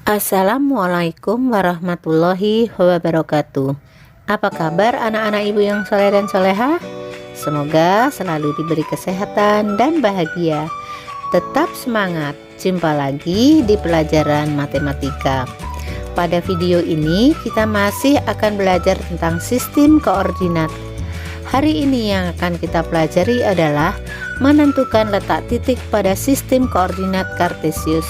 Assalamualaikum warahmatullahi wabarakatuh. Apa kabar anak-anak ibu yang soleh dan soleha? Semoga selalu diberi kesehatan dan bahagia. Tetap semangat. Jumpa lagi di pelajaran matematika. Pada video ini kita masih akan belajar tentang sistem koordinat. Hari ini yang akan kita pelajari adalah menentukan letak titik pada sistem koordinat Kartesius.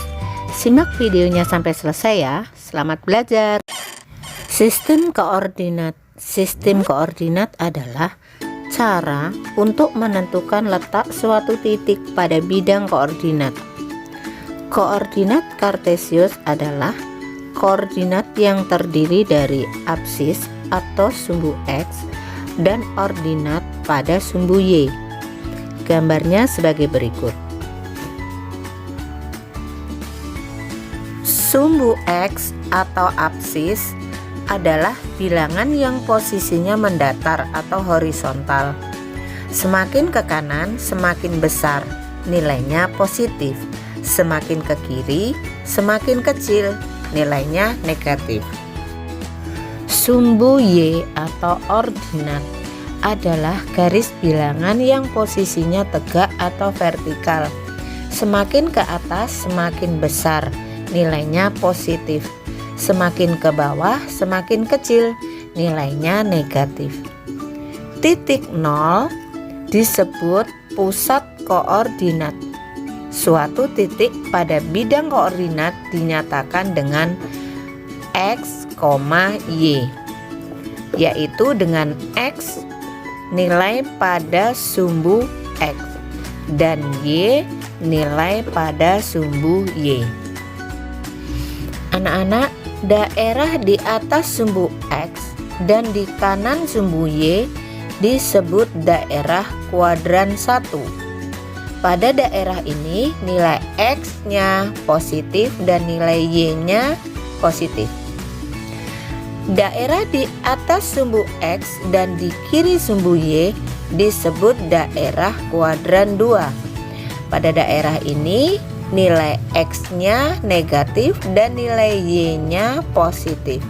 Simak videonya sampai selesai ya. Selamat belajar. Sistem koordinat. Sistem koordinat adalah cara untuk menentukan letak suatu titik pada bidang koordinat. Koordinat Kartesius adalah koordinat yang terdiri dari absis atau sumbu X dan ordinat pada sumbu Y. Gambarnya sebagai berikut. Sumbu X atau absis adalah bilangan yang posisinya mendatar atau horizontal. Semakin ke kanan semakin besar, nilainya positif. Semakin ke kiri semakin kecil, nilainya negatif. Sumbu Y atau ordinat adalah garis bilangan yang posisinya tegak atau vertikal. Semakin ke atas semakin besar, nilainya positif. Semakin ke bawah semakin kecil, nilainya negatif. Titik 0 disebut pusat koordinat. Suatu titik pada bidang koordinat dinyatakan dengan X, Y, yaitu dengan X nilai pada sumbu X dan Y nilai pada sumbu Y. Anak-anak, daerah di atas sumbu X dan di kanan sumbu Y disebut daerah kuadran 1. Pada daerah ini nilai X-nya positif dan nilai Y-nya positif. Daerah di atas sumbu X dan di kiri sumbu Y disebut daerah kuadran 2. Pada daerah ini nilai X-nya negatif dan nilai Y-nya positif.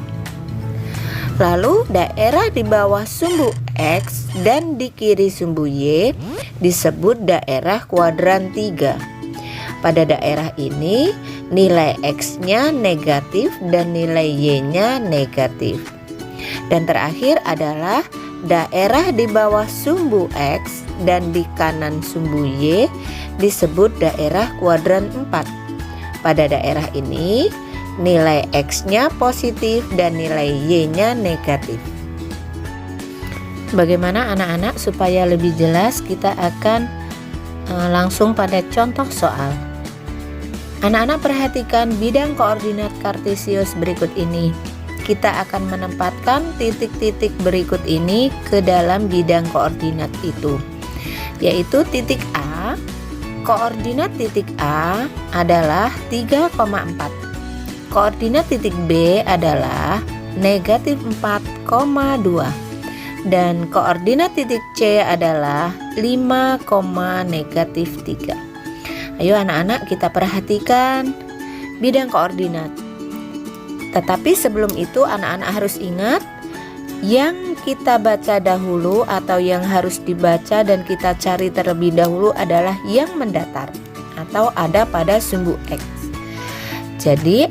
Lalu daerah di bawah sumbu X dan di kiri sumbu Y disebut daerah kuadran 3. Pada daerah ini nilai X-nya negatif dan nilai Y-nya negatif. Dan terakhir adalah daerah di bawah sumbu X dan di kanan sumbu Y disebut daerah kuadran 4. Pada daerah ini nilai X-nya positif dan nilai Y-nya negatif. Bagaimana anak-anak? Supaya lebih jelas kita akan langsung pada contoh soal. Anak-anak perhatikan bidang koordinat Kartesius berikut ini. Kita akan menempatkan titik-titik berikut ini ke dalam bidang koordinat itu, yaitu titik A. Koordinat titik A adalah 3,4. Koordinat titik B adalah negatif 4,2. Dan koordinat titik C adalah 5,-3. Ayo anak-anak kita perhatikan bidang koordinat. Tetapi sebelum itu anak-anak harus ingat yang kita baca dahulu atau yang harus dibaca dan kita cari terlebih dahulu adalah yang mendatar atau ada pada sumbu X. Jadi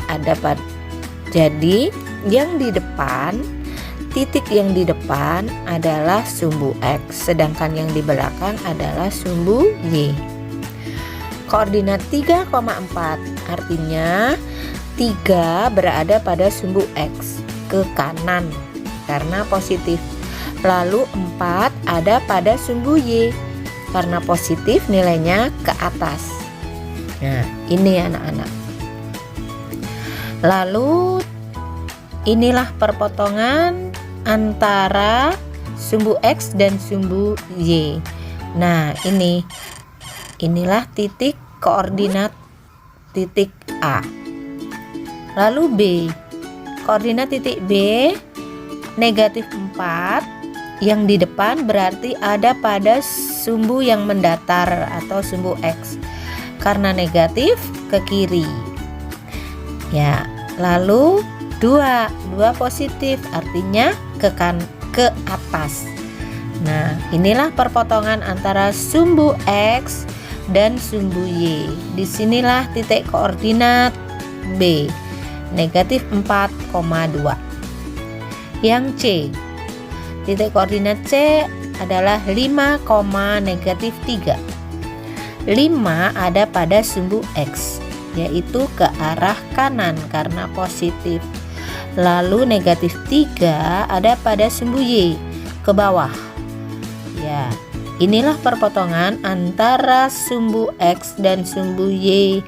yang di depan, titik yang di depan adalah sumbu X, sedangkan yang di belakang adalah sumbu Y. Koordinat 3,4 artinya 3 berada pada sumbu X ke kanan karena positif. Lalu 4 ada pada sumbu Y karena positif, nilainya ke atas. Nah, ini anak-anak. Lalu inilah perpotongan antara sumbu X dan sumbu Y. Nah, inilah titik koordinat titik A. Lalu B. Koordinat titik B negatif 4, yang di depan berarti ada pada sumbu yang mendatar atau sumbu X. Karena negatif ke kiri. Ya, Lalu 2 positif artinya ke atas. Nah, inilah perpotongan antara sumbu X dan sumbu Y. Disinilah titik koordinat B, negatif 4,2. Yang C, titik koordinat C adalah 5, negatif 3. 5 ada pada sumbu X, yaitu ke arah kanan karena positif. Lalu negatif 3 ada pada sumbu Y, ke bawah. Ya, inilah perpotongan antara sumbu X dan sumbu Y,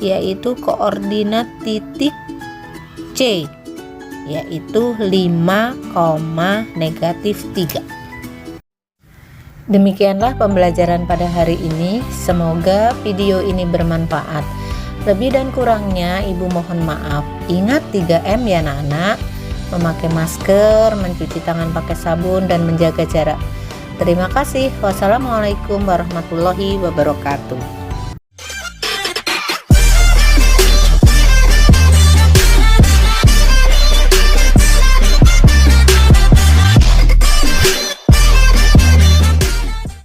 yaitu koordinat titik C, yaitu 5, negatif 3. Demikianlah pembelajaran pada hari ini. Semoga video ini bermanfaat. Lebih dan kurangnya Ibu mohon maaf. Ingat 3M ya anak-anak. Memakai masker, mencuci tangan pakai sabun, dan menjaga jarak. Terima kasih. Wassalamualaikum warahmatullahi wabarakatuh.